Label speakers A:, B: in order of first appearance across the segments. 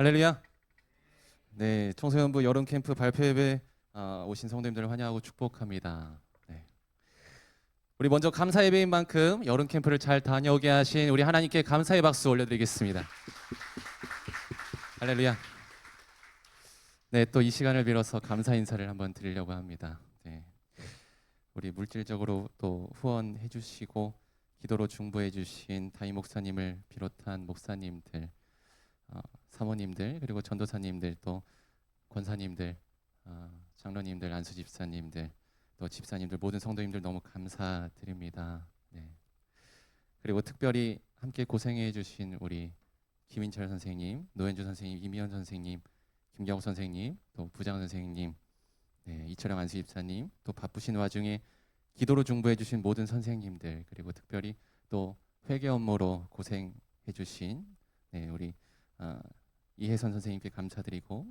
A: 할렐루야. 네, 청소년부 여름 캠프 발표 예배 오신 성도님들을 환영하고 축복합니다. 네. 우리 먼저 감사 예배인 만큼 여름 캠프를 잘 다녀오게 하신 우리 하나님께 감사의 박수 올려드리겠습니다. 할렐루야. 네, 또 이 시간을 빌어서 감사 인사를 한번 드리려고 합니다. 네. 우리 물질적으로 또 후원해 주시고 기도로 중보해 주신 다임 목사님을 비롯한 목사님들, 사모님들, 그리고 전도사님들, 또 권사님들, 장로님들, 안수 집사님들, 또 집사님들, 모든 성도님들 너무 감사드립니다. 네. 그리고 특별히 함께 고생해 주신 우리 김인철 선생님, 노현주 선생님, 이미연 선생님, 김경호 선생님, 또 부장 선생님, 네, 이철영 안수 집사님, 또 바쁘신 와중에 기도로 중보해 주신 모든 선생님들, 그리고 특별히 또 회계 업무로 고생해 주신 우리 이혜선 선생님께 감사드리고,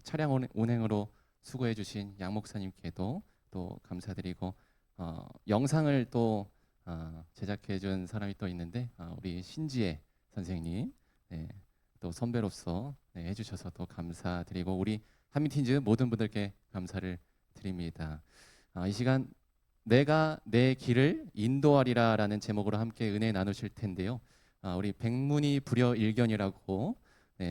A: 차량 운행으로 수고해 주신 양 목사님께도 또 감사드리고, 영상을 또 제작해 준 사람이 또 있는데, 우리 신지혜 선생님, 또 선배로서 해주셔서 또 감사드리고, 우리 한미틴즈 모든 분들께 감사를 드립니다. 이 시간 내가 내 길을 인도하리라 라는 제목으로 함께 은혜 나누실 텐데요, 우리 백문이 불여일견이라고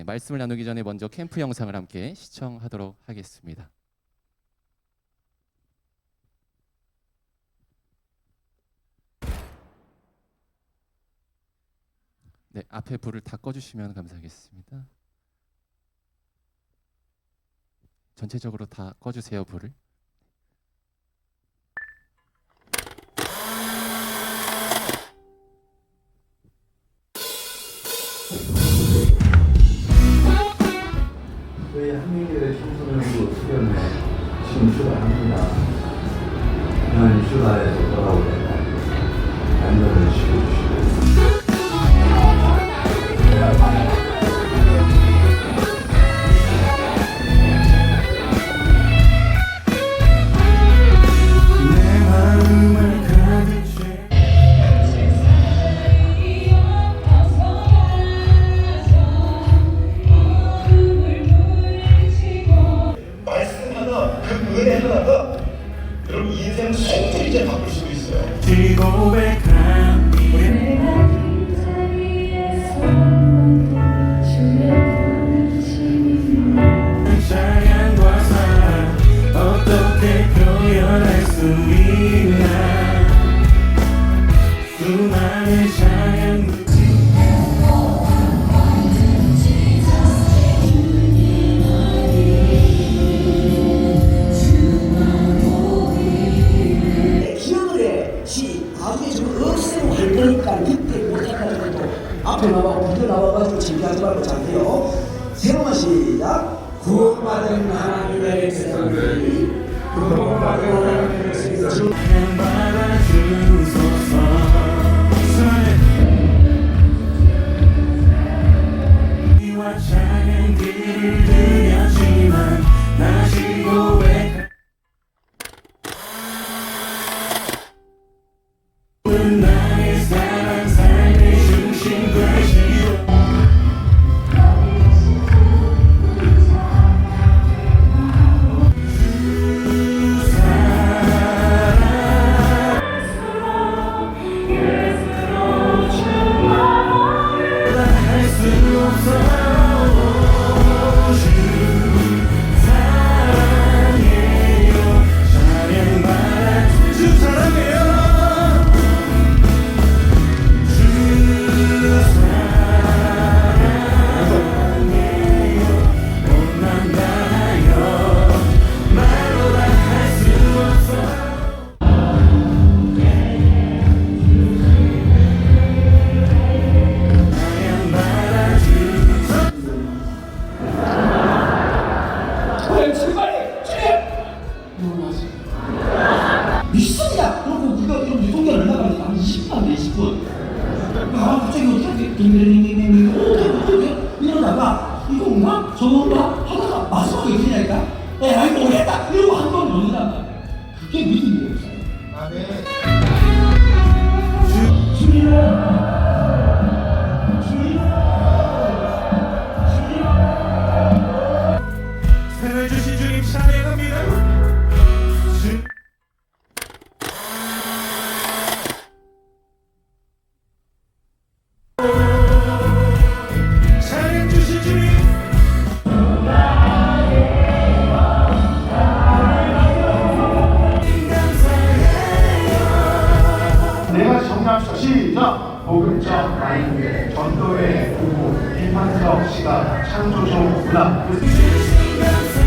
A: 말씀을 나누기 전에 먼저 캠프 영상을 함께 시청하도록 하겠습니다. 네, 앞에 불을 다 꺼주시면 감사하겠습니다. 전체적으로 다 꺼주세요, 불을.
B: 저희 한민일의 청소년부 수련회 지금 출발합니다. 현 휴가에서 돌아올 때까지 안전을 지켜주시고 내 마음을 가득 채
C: 말씀 하나, 그 은혜 하나가 여러분 인생 속도 이제 바꿀 수도 있어요.
B: 고백한 사랑과 사랑 어떻게 표현할 수 있나 수많은 사랑
D: 기억을 해. 나중에 저거 없애고 할 거니까 그때 못한다는 것도 앞에 나와 부대 나와가지고 준비하지 말고 잘해요. 세 번만 시작. 구원받은 하나님의 백성들이 구원받은 하나님의 백성들이
B: 받아주소서 이와 작은 길을 들였지만 다시 고백 나의 사랑 삶의 중심 되시오
D: 미쳤냐? 그리고 우리가 이런 유통기한 얼마 가면 한 20분 안 돼, 20분. 갑자기 어떻게 딩딩딩딩딩 어떻게 이러다가 이건가? 저건가? 하다가 마지막에 어떻게 하니까 야 이거 모르겠다! 이러고 한 번 넣는단 말이야. 그게 믿음이에요. 주님
C: 라인의 전도의 부부 김한석 씨가 창조적 문화
E: 맛있게 드세요.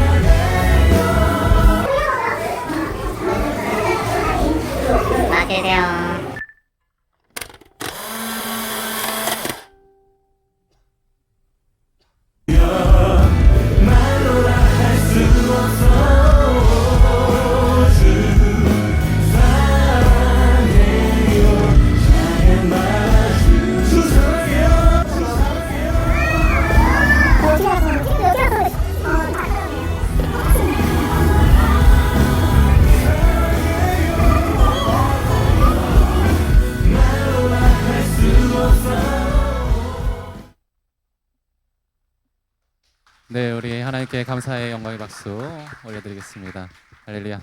A: 네, 우리 하나님께 감사의 영광의 박수 올려드리겠습니다. 할렐루야.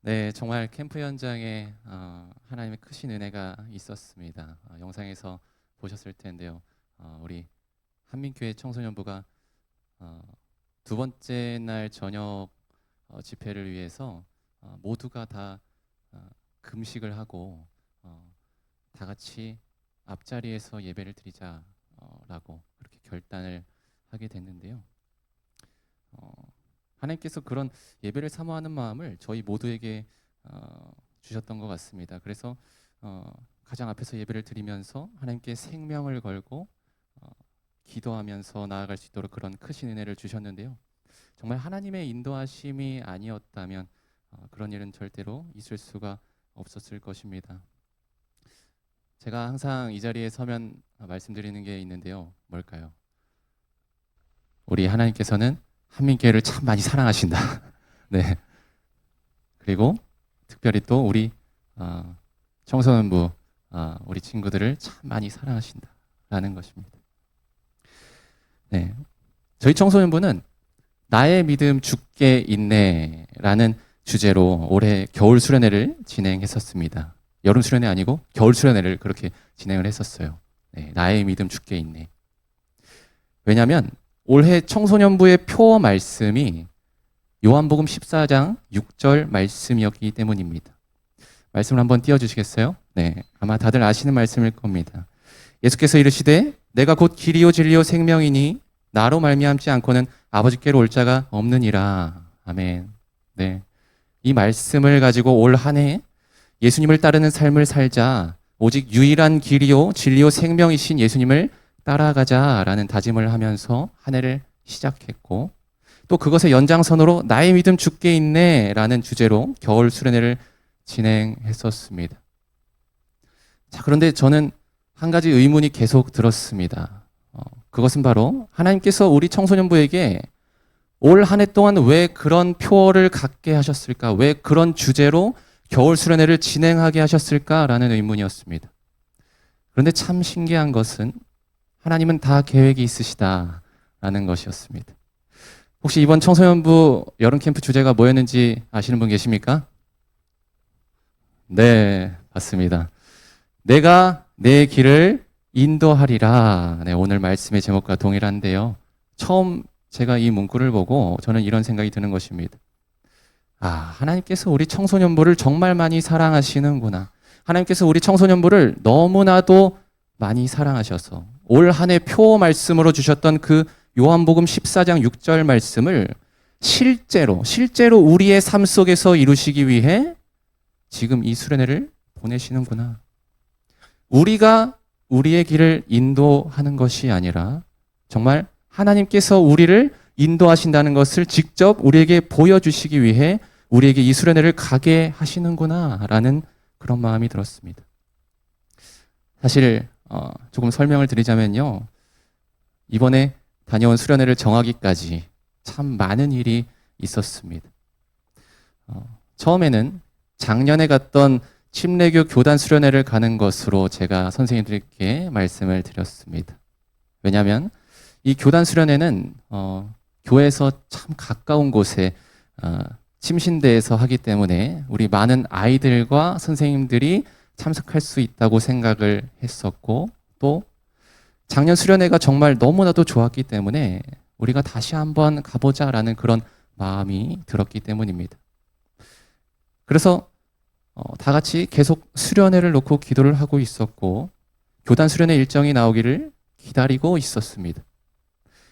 A: 네, 정말 캠프 현장에 하나님의 크신 은혜가 있었습니다. 영상에서 보셨을 텐데요. 우리 한민교회 청소년부가 두 번째 날 저녁 집회를 위해서 모두가 다 금식을 하고 다 같이 앞자리에서 예배를 드리자라고 그렇게 결단을 하게 됐는데요. 하나님께서 그런 예배를 사모하는 마음을 저희 모두에게 주셨던 것 같습니다. 그래서 가장 앞에서 예배를 드리면서 하나님께 생명을 걸고 기도하면서 나아갈 수 있도록 그런 크신 은혜를 주셨는데요. 정말 하나님의 인도하심이 아니었다면 그런 일은 절대로 있을 수가 없었을 것입니다. 제가 항상 이 자리에 서면 말씀드리는 게 있는데요. 뭘까요? 우리 하나님께서는 한민교회를 참 많이 사랑하신다. 네. 그리고 특별히 또 우리 청소년부 우리 친구들을 참 많이 사랑하신다라는 것입니다. 네. 저희 청소년부는 나의 믿음 죽게 있네라는 주제로 올해 겨울 수련회를 진행했었습니다. 여름 수련회 아니고 겨울 수련회를 그렇게 진행을 했었어요. 네. 나의 믿음 죽게 있네. 왜냐하면 올해 청소년부의 표 말씀이 요한복음 14장 6절 말씀이었기 때문입니다. 말씀을 한번 띄워주시겠어요? 네, 아마 다들 아시는 말씀일 겁니다. 예수께서 이르시되 내가 곧 길이요 진리요 생명이니 나로 말미암지 않고는 아버지께로 올 자가 없느니라. 아멘. 네, 이 말씀을 가지고 올 한 해 예수님을 따르는 삶을 살자. 오직 유일한 길이요 진리요 생명이신 예수님을 따라가자라는 다짐을 하면서 한 해를 시작했고, 또 그것의 연장선으로 나의 믿음 죽게 있네라는 주제로 겨울 수련회를 진행했었습니다. 자, 그런데 저는 한 가지 의문이 계속 들었습니다. 그것은 바로 하나님께서 우리 청소년부에게 올 한 해 동안 왜 그런 표를 갖게 하셨을까? 왜 그런 주제로 겨울 수련회를 진행하게 하셨을까라는 의문이었습니다. 그런데 참 신기한 것은 하나님은 다 계획이 있으시다라는 것이었습니다. 혹시 이번 청소년부 여름 캠프 주제가 뭐였는지 아시는 분 계십니까? 네, 맞습니다. 내가 내 길을 인도하리라. 네, 오늘 말씀의 제목과 동일한데요. 처음 제가 이 문구를 보고 저는 이런 생각이 드는 것입니다. 하나님께서 우리 청소년부를 정말 많이 사랑하시는구나. 하나님께서 우리 청소년부를 너무나도 많이 사랑하셔서 올 한 해 표 말씀으로 주셨던 그 요한복음 14장 6절 말씀을 실제로 우리의 삶 속에서 이루시기 위해 지금 이 수련회를 보내시는구나. 우리가 우리의 길을 인도하는 것이 아니라 정말 하나님께서 우리를 인도하신다는 것을 직접 우리에게 보여주시기 위해 우리에게 이 수련회를 가게 하시는구나라는 그런 마음이 들었습니다. 사실 조금 설명을 드리자면요. 이번에 다녀온 수련회를 정하기까지 참 많은 일이 있었습니다. 처음에는 작년에 갔던 침례교 교단 수련회를 가는 것으로 제가 선생님들께 말씀을 드렸습니다. 왜냐하면 이 교단 수련회는 교회에서 참 가까운 곳에 침신대에서 하기 때문에 우리 많은 아이들과 선생님들이 참석할 수 있다고 생각을 했었고, 또 작년 수련회가 정말 너무나도 좋았기 때문에 우리가 다시 한번 가보자라는 그런 마음이 들었기 때문입니다. 그래서 다 같이 계속 수련회를 놓고 기도를 하고 있었고, 교단 수련회 일정이 나오기를 기다리고 있었습니다.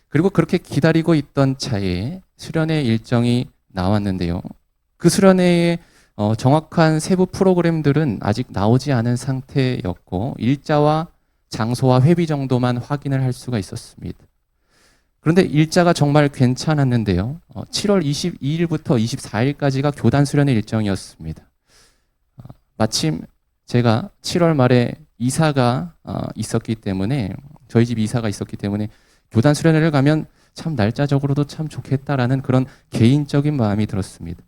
A: 그리고 그렇게 기다리고 있던 차에 수련회 일정이 나왔는데요. 그 수련회의 정확한 세부 프로그램들은 아직 나오지 않은 상태였고 일자와 장소와 회비 정도만 확인을 할 수가 있었습니다. 그런데 일자가 정말 괜찮았는데요. 7월 22일부터 24일까지가 교단 수련회 일정이었습니다. 마침 제가 7월 말에 이사가 있었기 때문에 저희 집 이사가 있었기 때문에 교단 수련회를 가면 참 날짜적으로도 참 좋겠다라는 그런 개인적인 마음이 들었습니다.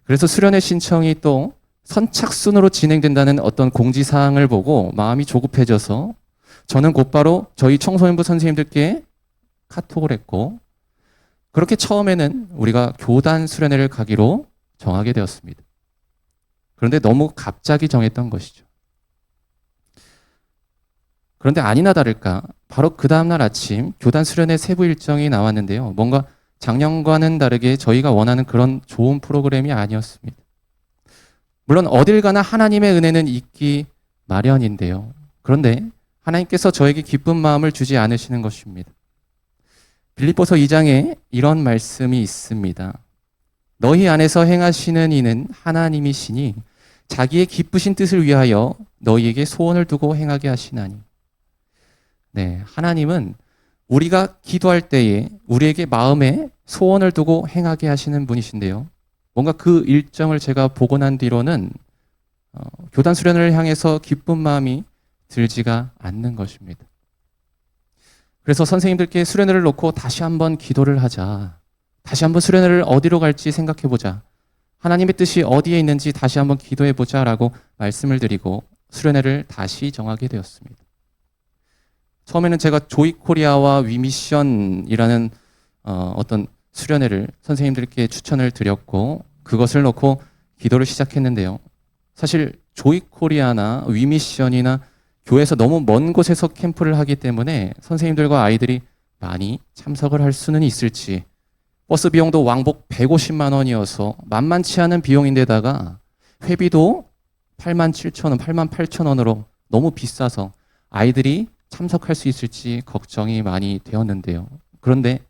A: 그래서 수련회 신청이 또 선착순으로 진행된다는 어떤 공지사항을 보고 마음이 조급해져서 저는 곧바로 저희 청소년부 선생님들께 카톡을 했고 그렇게 처음에는 우리가 교단 수련회를 가기로 정하게 되었습니다. 그런데 너무 갑자기 정했던 것이죠. 그런데 아니나 다를까 바로 그 다음날 아침 교단 수련회 세부 일정이 나왔는데요. 뭔가 작년과는 다르게 저희가 원하는 그런 좋은 프로그램이 아니었습니다. 물론 어딜 가나 하나님의 은혜는 있기 마련인데요. 그런데 하나님께서 저에게 기쁜 마음을 주지 않으시는 것입니다. 빌립보서 2장에 이런 말씀이 있습니다. 너희 안에서 행하시는 이는 하나님이시니 자기의 기쁘신 뜻을 위하여 너희에게 소원을 두고 행하게 하시나니. 네, 하나님은 우리가 기도할 때에 우리에게 마음에 소원을 두고 행하게 하시는 분이신데요. 뭔가 그 일정을 제가 보고 난 뒤로는 교단 수련을 향해서 기쁜 마음이 들지가 않는 것입니다. 그래서 선생님들께 수련회를 놓고 다시 한번 기도를 하자. 다시 한번 수련회를 어디로 갈지 생각해 보자. 하나님의 뜻이 어디에 있는지 다시 한번 기도해 보자라고 말씀을 드리고 수련회를 다시 정하게 되었습니다. 처음에는 제가 조이코리아와 위미션이라는 어떤 수련회를 선생님들께 추천을 드렸고 그것을 놓고 기도를 시작했는데요. 사실 조이코리아나 위미션이나 교회에서 너무 먼 곳에서 캠프를 하기 때문에 선생님들과 아이들이 많이 참석을 할 수는 있을지 버스 비용도 왕복 150만 원이어서 만만치 않은 비용인데다가 회비도 87,000원, 88,000원으로 너무 비싸서 아이들이 참석할 수 있을지 걱정이 많이 되었는데요. 그런데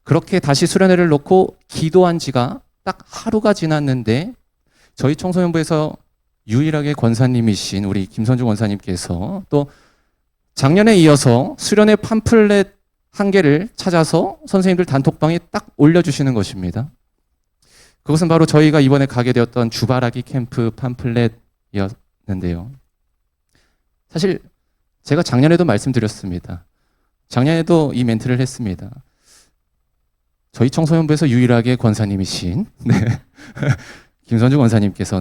A: 그렇게 다시 수련회를 놓고 기도한 지가 딱 하루가 지났는데 저희 청소년부에서 유일하게 권사님이신 우리 김선주 권사님께서 또 작년에 이어서 수련회 팜플렛 한 개를 찾아서 선생님들 단톡방에 딱 올려주시는 것입니다. 그것은 바로 저희가 이번에 가게 되었던 주바라기 캠프 팜플렛이었는데요. 사실 제가 작년에도 말씀드렸습니다. 작년에도 이 멘트를 했습니다. 저희 청소년부에서 유일하게 권사님이신 김선주 권사님께서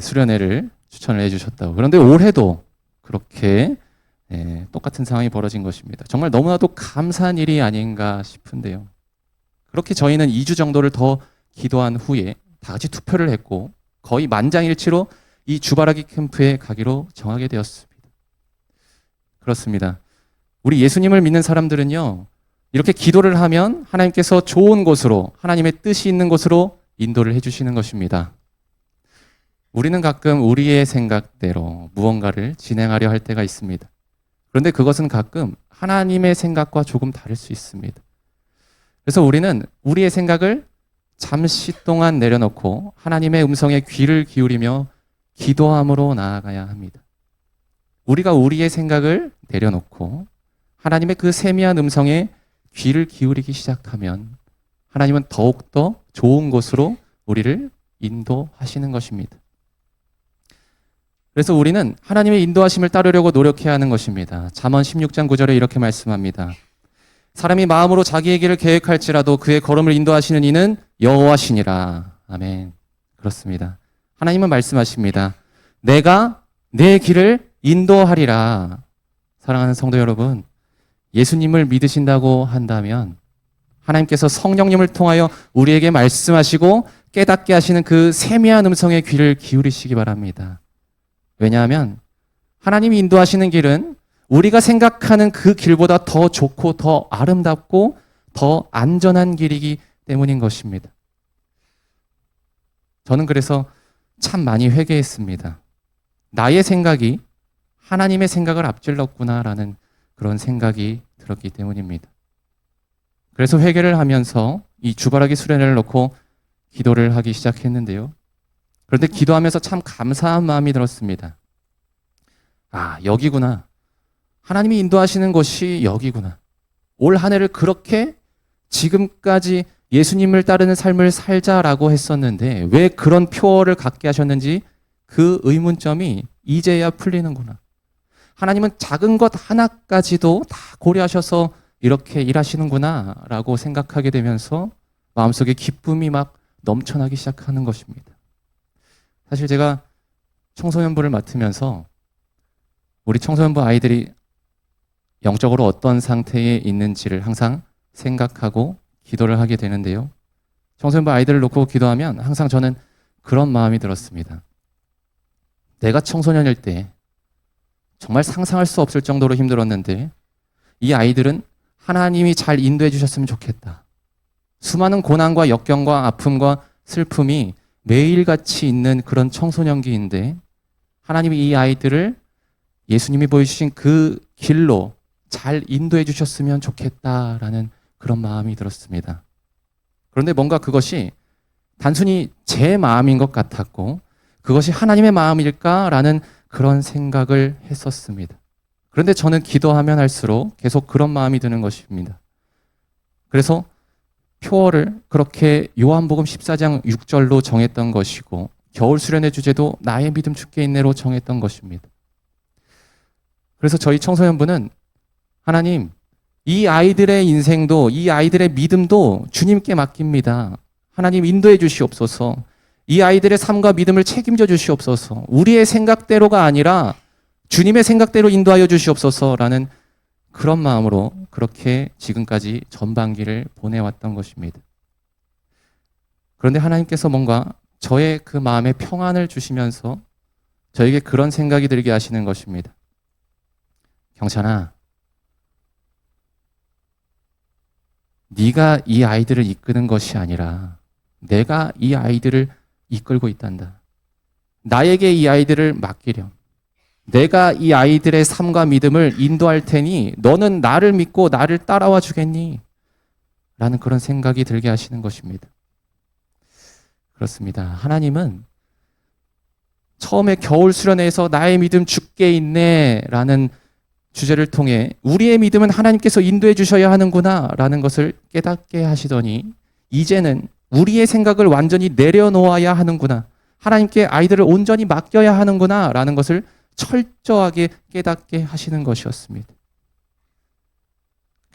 A: 수련회를 추천을 해주셨다고. 그런데 올해도 그렇게 똑같은 상황이 벌어진 것입니다. 정말 너무나도 감사한 일이 아닌가 싶은데요. 그렇게 저희는 2주 정도를 더 기도한 후에 다 같이 투표를 했고 거의 만장일치로 이 주바라기 캠프에 가기로 정하게 되었습니다. 그렇습니다. 우리 예수님을 믿는 사람들은요, 이렇게 기도를 하면 하나님께서 좋은 곳으로, 하나님의 뜻이 있는 곳으로 인도를 해주시는 것입니다. 우리는 가끔 우리의 생각대로 무언가를 진행하려 할 때가 있습니다. 그런데 그것은 가끔 하나님의 생각과 조금 다를 수 있습니다. 그래서 우리는 우리의 생각을 잠시 동안 내려놓고 하나님의 음성에 귀를 기울이며 기도함으로 나아가야 합니다. 우리가 우리의 생각을 내려놓고 하나님의 그 세미한 음성에 귀를 기울이기 시작하면 하나님은 더욱더 좋은 곳으로 우리를 인도하시는 것입니다. 그래서 우리는 하나님의 인도하심을 따르려고 노력해야 하는 것입니다. 잠언 16장 9절에 이렇게 말씀합니다. 사람이 마음으로 자기의 길을 계획할지라도 그의 걸음을 인도하시는 이는 여호와시니라. 아멘. 그렇습니다. 하나님은 말씀하십니다. 내가 내 길을 인도하리라. 사랑하는 성도 여러분, 예수님을 믿으신다고 한다면 하나님께서 성령님을 통하여 우리에게 말씀하시고 깨닫게 하시는 그 세미한 음성의 귀를 기울이시기 바랍니다. 왜냐하면 하나님이 인도하시는 길은 우리가 생각하는 그 길보다 더 좋고 더 아름답고 더 안전한 길이기 때문인 것입니다. 저는 그래서 참 많이 회개했습니다. 나의 생각이 하나님의 생각을 앞질렀구나라는 그런 생각이 들었기 때문입니다. 그래서 회개를 하면서 이 주바라기 수련회를 놓고 기도를 하기 시작했는데요. 그런데 기도하면서 참 감사한 마음이 들었습니다. 아, 여기구나. 하나님이 인도하시는 곳이 여기구나. 올 한 해를 그렇게 지금까지 예수님을 따르는 삶을 살자라고 했었는데 왜 그런 표어를 갖게 하셨는지 그 의문점이 이제야 풀리는구나. 하나님은 작은 것 하나까지도 다 고려하셔서 이렇게 일하시는구나 라고 생각하게 되면서 마음속에 기쁨이 막 넘쳐나기 시작하는 것입니다. 사실 제가 청소년부를 맡으면서 우리 청소년부 아이들이 영적으로 어떤 상태에 있는지를 항상 생각하고 기도를 하게 되는데요. 청소년부 아이들을 놓고 기도하면 항상 저는 그런 마음이 들었습니다. 내가 청소년일 때 정말 상상할 수 없을 정도로 힘들었는데 이 아이들은 하나님이 잘 인도해 주셨으면 좋겠다. 수많은 고난과 역경과 아픔과 슬픔이 매일같이 있는 그런 청소년기인데 하나님이 이 아이들을 예수님이 보여주신 그 길로 잘 인도해 주셨으면 좋겠다라는 그런 마음이 들었습니다. 그런데 뭔가 그것이 단순히 제 마음인 것 같았고 그것이 하나님의 마음일까라는 그런 생각을 했었습니다. 그런데 저는 기도하면 할수록 계속 그런 마음이 드는 것입니다. 그래서 표어를 그렇게 요한복음 14장 6절로 정했던 것이고 겨울 수련의 주제도 나의 믿음 주께 있네로 정했던 것입니다. 그래서 저희 청소년부는 하나님, 이 아이들의 인생도 이 아이들의 믿음도 주님께 맡깁니다. 하나님 인도해 주시옵소서. 이 아이들의 삶과 믿음을 책임져 주시옵소서. 우리의 생각대로가 아니라 주님의 생각대로 인도하여 주시옵소서라는 그런 마음으로 그렇게 지금까지 전반기를 보내왔던 것입니다. 그런데 하나님께서 뭔가 저의 그 마음에 평안을 주시면서 저에게 그런 생각이 들게 하시는 것입니다. 경찬아, 네가 이 아이들을 이끄는 것이 아니라 내가 이 아이들을 이끌고 있단다. 나에게 이 아이들을 맡기렴. 내가 이 아이들의 삶과 믿음을 인도할 테니 너는 나를 믿고 나를 따라와 주겠니? 라는 그런 생각이 들게 하시는 것입니다. 그렇습니다. 하나님은 처음에 겨울 수련회에서 나의 믿음 주께 있네 라는 주제를 통해 우리의 믿음은 하나님께서 인도해 주셔야 하는구나 라는 것을 깨닫게 하시더니 이제는 우리의 생각을 완전히 내려놓아야 하는구나. 하나님께 아이들을 온전히 맡겨야 하는구나 라는 것을 철저하게 깨닫게 하시는 것이었습니다.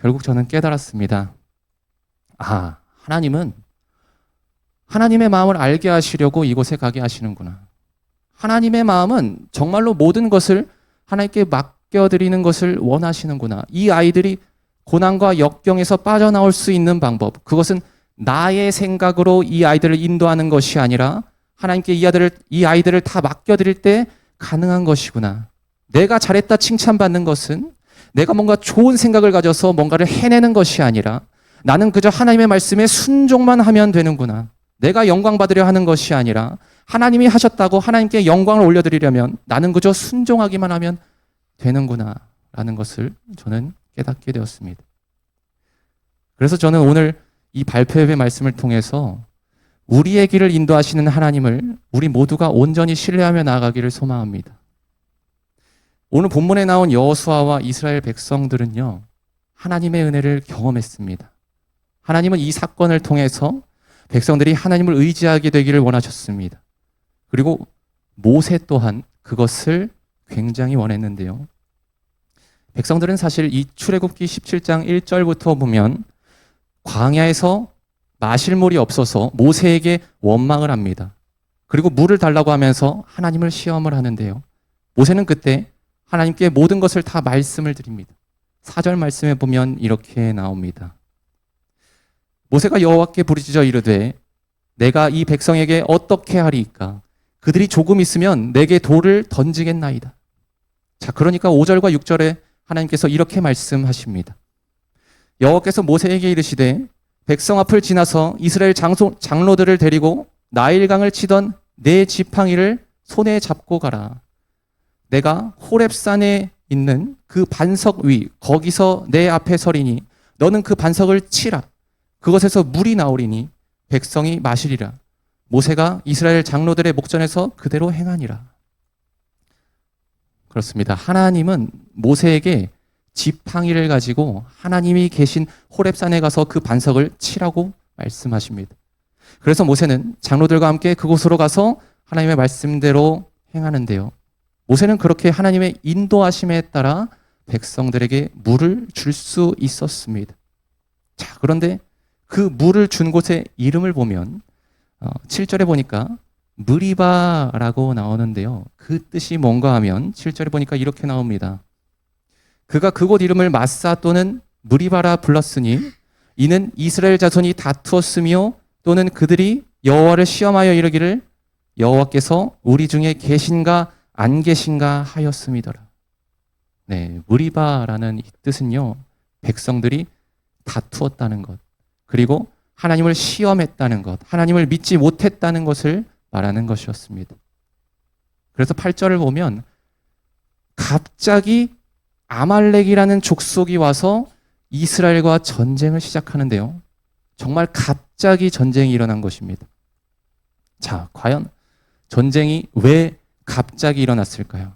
A: 결국 저는 깨달았습니다. 아, 하나님은 하나님의 마음을 알게 하시려고 이곳에 가게 하시는구나. 하나님의 마음은 정말로 모든 것을 하나님께 맡겨드리는 것을 원하시는구나. 이 아이들이 고난과 역경에서 빠져나올 수 있는 방법, 그것은 나의 생각으로 이 아이들을 인도하는 것이 아니라 하나님께 이 아이들을 다 맡겨드릴 때 가능한 것이구나. 내가 잘했다 칭찬받는 것은 내가 뭔가 좋은 생각을 가져서 뭔가를 해내는 것이 아니라 나는 그저 하나님의 말씀에 순종만 하면 되는구나. 내가 영광 받으려 하는 것이 아니라 하나님이 하셨다고 하나님께 영광을 올려드리려면 나는 그저 순종하기만 하면 되는구나 라는 것을 저는 깨닫게 되었습니다. 그래서 저는 오늘 이 발표의 말씀을 통해서 우리의 길을 인도하시는 하나님을 우리 모두가 온전히 신뢰하며 나아가기를 소망합니다. 오늘 본문에 나온 여호수아와 이스라엘 백성들은요, 하나님의 은혜를 경험했습니다. 하나님은 이 사건을 통해서 백성들이 하나님을 의지하게 되기를 원하셨습니다. 그리고 모세 또한 그것을 굉장히 원했는데요. 백성들은 사실 이 출애굽기 17장 1절부터 보면 광야에서 마실 물이 없어서 모세에게 원망을 합니다. 그리고 물을 달라고 하면서 하나님을 시험을 하는데요. 모세는 그때 하나님께 모든 것을 다 말씀을 드립니다. 4절 말씀에 보면 이렇게 나옵니다. 모세가 여호와께 부르짖어 이르되 내가 이 백성에게 어떻게 하리이까? 그들이 조금 있으면 내게 돌을 던지겠나이다. 자, 그러니까 5절과 6절에 하나님께서 이렇게 말씀하십니다. 여호와께서 모세에게 이르시되 백성 앞을 지나서 이스라엘 장로들을 데리고 나일강을 치던 네 지팡이를 손에 잡고 가라. 내가 호렙산에 있는 그 반석 위 거기서 내 앞에 서리니 너는 그 반석을 치라. 그것에서 물이 나오리니 백성이 마시리라. 모세가 이스라엘 장로들의 목전에서 그대로 행하니라. 그렇습니다. 하나님은 모세에게 지팡이를 가지고 하나님이 계신 호렙산에 가서 그 반석을 치라고 말씀하십니다. 그래서 모세는 장로들과 함께 그곳으로 가서 하나님의 말씀대로 행하는데요. 모세는 그렇게 하나님의 인도하심에 따라 백성들에게 물을 줄 수 있었습니다. 자, 그런데 그 물을 준 곳의 이름을 보면 7절에 보니까 무리바라고 나오는데요. 그 뜻이 뭔가 하면 7절에 보니까 이렇게 나옵니다. 그가 그곳 이름을 마사 또는 무리바라 불렀으니 이는 이스라엘 자손이 다투었으며 또는 그들이 여호와를 시험하여 이르기를 여호와께서 우리 중에 계신가 안 계신가 하였음이더라. 네, 무리바라는 이 뜻은요, 백성들이 다투었다는 것, 그리고 하나님을 시험했다는 것, 하나님을 믿지 못했다는 것을 말하는 것이었습니다. 그래서 8절을 보면 갑자기 아말렉이라는 족속이 와서 이스라엘과 전쟁을 시작하는데요. 정말 갑자기 전쟁이 일어난 것입니다. 자, 과연 전쟁이 왜 갑자기 일어났을까요?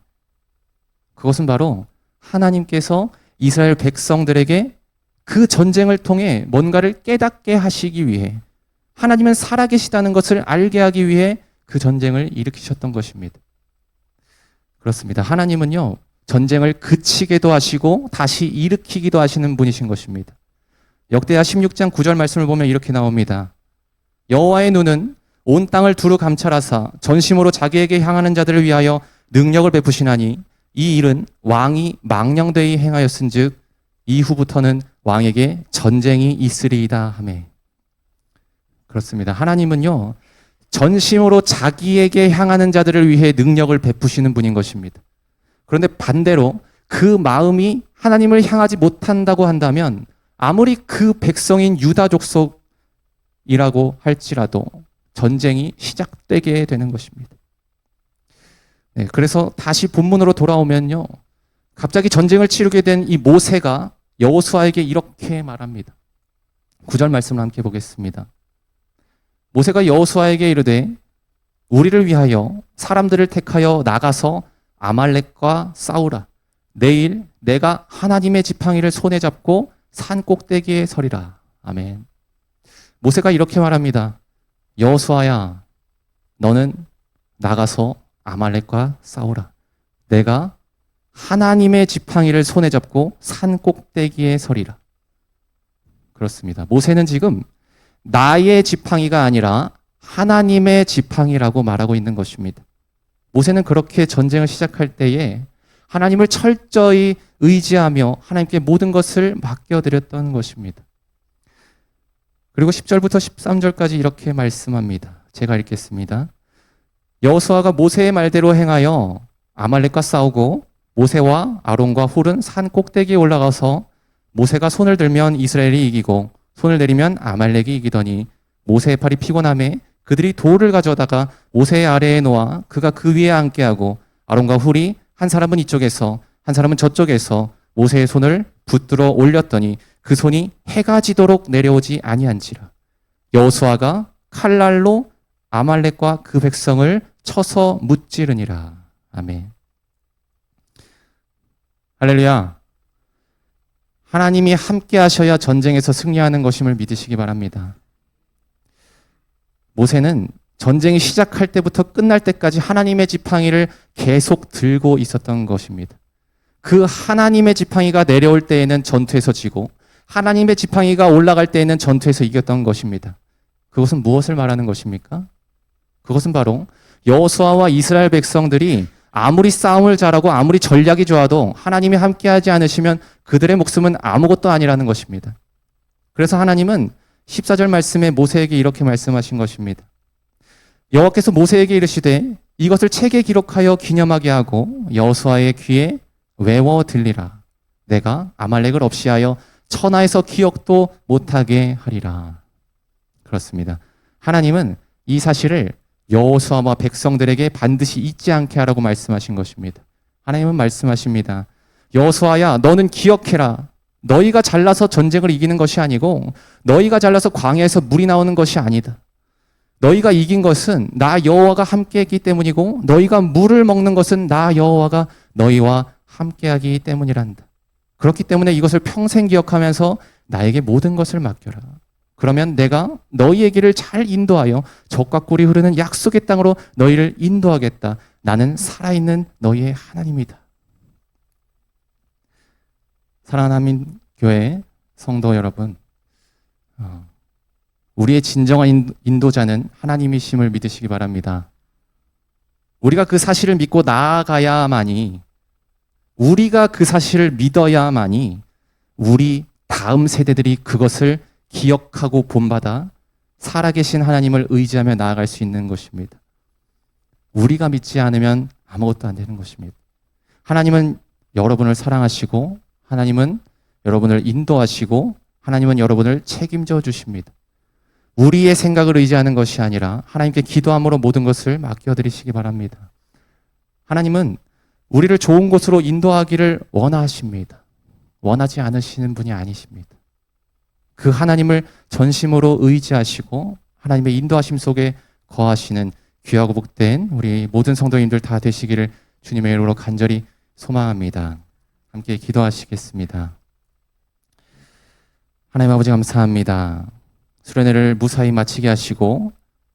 A: 그것은 바로 하나님께서 이스라엘 백성들에게 그 전쟁을 통해 뭔가를 깨닫게 하시기 위해, 하나님은 살아계시다는 것을 알게 하기 위해 그 전쟁을 일으키셨던 것입니다. 그렇습니다. 하나님은요, 전쟁을 그치게도 하시고 다시 일으키기도 하시는 분이신 것입니다. 역대하 16장 9절 말씀을 보면 이렇게 나옵니다. 여호와의 눈은 온 땅을 두루 감찰하사 전심으로 자기에게 향하는 자들을 위하여 능력을 베푸시나니 이 일은 왕이 망령되이 행하였은즉 이후부터는 왕에게 전쟁이 있으리이다 하매. 그렇습니다. 하나님은요, 전심으로 자기에게 향하는 자들을 위해 능력을 베푸시는 분인 것입니다. 그런데 반대로 그 마음이 하나님을 향하지 못한다고 한다면 아무리 그 백성인 유다 족속이라고 할지라도 전쟁이 시작되게 되는 것입니다. 네, 그래서 다시 본문으로 돌아오면요, 갑자기 전쟁을 치르게 된 이 모세가 여호수아에게 이렇게 말합니다. 9절 말씀을 함께 보겠습니다. 모세가 여호수아에게 이르되 우리를 위하여 사람들을 택하여 나가서 아말렉과 싸우라. 내일 내가 하나님의 지팡이를 손에 잡고 산 꼭대기에 서리라. 아멘. 모세가 이렇게 말합니다. 여호수아야, 너는 나가서 아말렉과 싸우라. 내가 하나님의 지팡이를 손에 잡고 산 꼭대기에 서리라. 그렇습니다. 모세는 지금 나의 지팡이가 아니라 하나님의 지팡이라고 말하고 있는 것입니다. 모세는 그렇게 전쟁을 시작할 때에 하나님을 철저히 의지하며 하나님께 모든 것을 맡겨드렸던 것입니다. 그리고 10절부터 13절까지 이렇게 말씀합니다. 제가 읽겠습니다. 여호수아가 모세의 말대로 행하여 아말렉과 싸우고 모세와 아론과 훌은 산 꼭대기에 올라가서 모세가 손을 들면 이스라엘이 이기고 손을 내리면 아말렉이 이기더니 모세의 팔이 피곤함에 그들이 돌을 가져다가 모세의 아래에 놓아 그가 그 위에 앉게 하고 아론과 훌이 한 사람은 이쪽에서 한 사람은 저쪽에서 모세의 손을 붙들어 올렸더니 그 손이 해가 지도록 내려오지 아니한지라. 여호수아가 칼날로 아말렉과 그 백성을 쳐서 무찌르니라. 아멘. 할렐루야. 하나님이 함께 하셔야 전쟁에서 승리하는 것임을 믿으시기 바랍니다. 모세는 전쟁이 시작할 때부터 끝날 때까지 하나님의 지팡이를 계속 들고 있었던 것입니다. 그 하나님의 지팡이가 내려올 때에는 전투에서 지고 하나님의 지팡이가 올라갈 때에는 전투에서 이겼던 것입니다. 그것은 무엇을 말하는 것입니까? 그것은 바로 여호수아와 이스라엘 백성들이 아무리 싸움을 잘하고 아무리 전략이 좋아도 하나님이 함께하지 않으시면 그들의 목숨은 아무것도 아니라는 것입니다. 그래서 하나님은 14절 말씀에 모세에게 이렇게 말씀하신 것입니다. 여호와께서 모세에게 이르시되 이것을 책에 기록하여 기념하게 하고 여호수아의 귀에 외워 들리라. 내가 아말렉을 없이하여 천하에서 기억도 못하게 하리라. 그렇습니다. 하나님은 이 사실을 여호수아와 백성들에게 반드시 잊지 않게 하라고 말씀하신 것입니다. 하나님은 말씀하십니다. 여호수아야, 너는 기억해라. 너희가 잘나서 전쟁을 이기는 것이 아니고 너희가 잘나서 광야에서 물이 나오는 것이 아니다. 너희가 이긴 것은 나 여호와가 함께했기 때문이고 너희가 물을 먹는 것은 나 여호와가 너희와 함께하기 때문이란다. 그렇기 때문에 이것을 평생 기억하면서 나에게 모든 것을 맡겨라. 그러면 내가 너희의 길을 잘 인도하여 젖과 꿀이 흐르는 약속의 땅으로 너희를 인도하겠다. 나는 살아있는 너희의 하나님이다. 사랑하는 교회 성도 여러분, 우리의 진정한 인도자는 하나님이심을 믿으시기 바랍니다. 우리가 그 사실을 믿고 나아가야만이, 우리가 그 사실을 믿어야만이 우리 다음 세대들이 그것을 기억하고 본받아 살아계신 하나님을 의지하며 나아갈 수 있는 것입니다. 우리가 믿지 않으면 아무것도 안 되는 것입니다. 하나님은 여러분을 사랑하시고 하나님은 여러분을 인도하시고 하나님은 여러분을 책임져 주십니다. 우리의 생각을 의지하는 것이 아니라 하나님께 기도함으로 모든 것을 맡겨드리시기 바랍니다. 하나님은 우리를 좋은 곳으로 인도하기를 원하십니다. 원하지 않으시는 분이 아니십니다. 그 하나님을 전심으로 의지하시고 하나님의 인도하심 속에 거하시는 귀하고 복된 우리 모든 성도님들 다 되시기를 주님의 이름으로 간절히 소망합니다. 함께 기도하시겠습니다. 하나님 아버지 감사합니다. 수련회를 무사히 마치게 하시고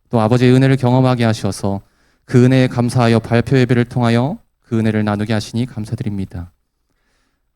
A: 또 아버지의 은혜를 경험하게 하셔서 그 은혜에 감사하여 발표 예배를 통하여 그 은혜를 나누게 하시니 감사드립니다.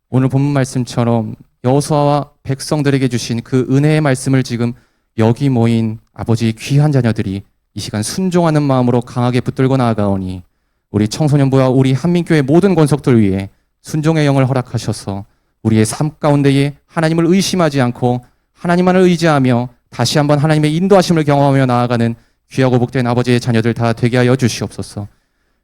A: 오늘 본문 말씀처럼 여호수아와 백성들에게 주신 그 은혜의 말씀을 지금 여기 모인 아버지의 귀한 자녀들이 이 시간 순종하는 마음으로 강하게 붙들고 나아가오니 우리 청소년부와 우리 한민교회 모든 권속들 위해 순종의 영을 허락하셔서 우리의 삶 가운데에 하나님을 의심하지 않고 하나님만을 의지하며 다시 한번 하나님의 인도하심을 경험하며 나아가는 귀하고 복된 아버지의 자녀들 다 되게 하여 주시옵소서.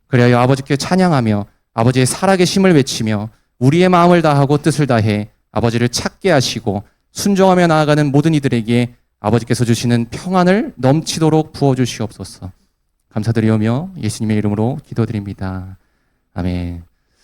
A: 그리하여 아버지께 찬양하며 아버지의 살아계심을 외치며 우리의 마음을 다하고 뜻을 다해 아버지를 찾게 하시고 순종하며 나아가는 모든 이들에게 아버지께서 주시는 평안을 넘치도록 부어주시옵소서. 감사드리오며 예수님의 이름으로 기도드립니다. 아멘.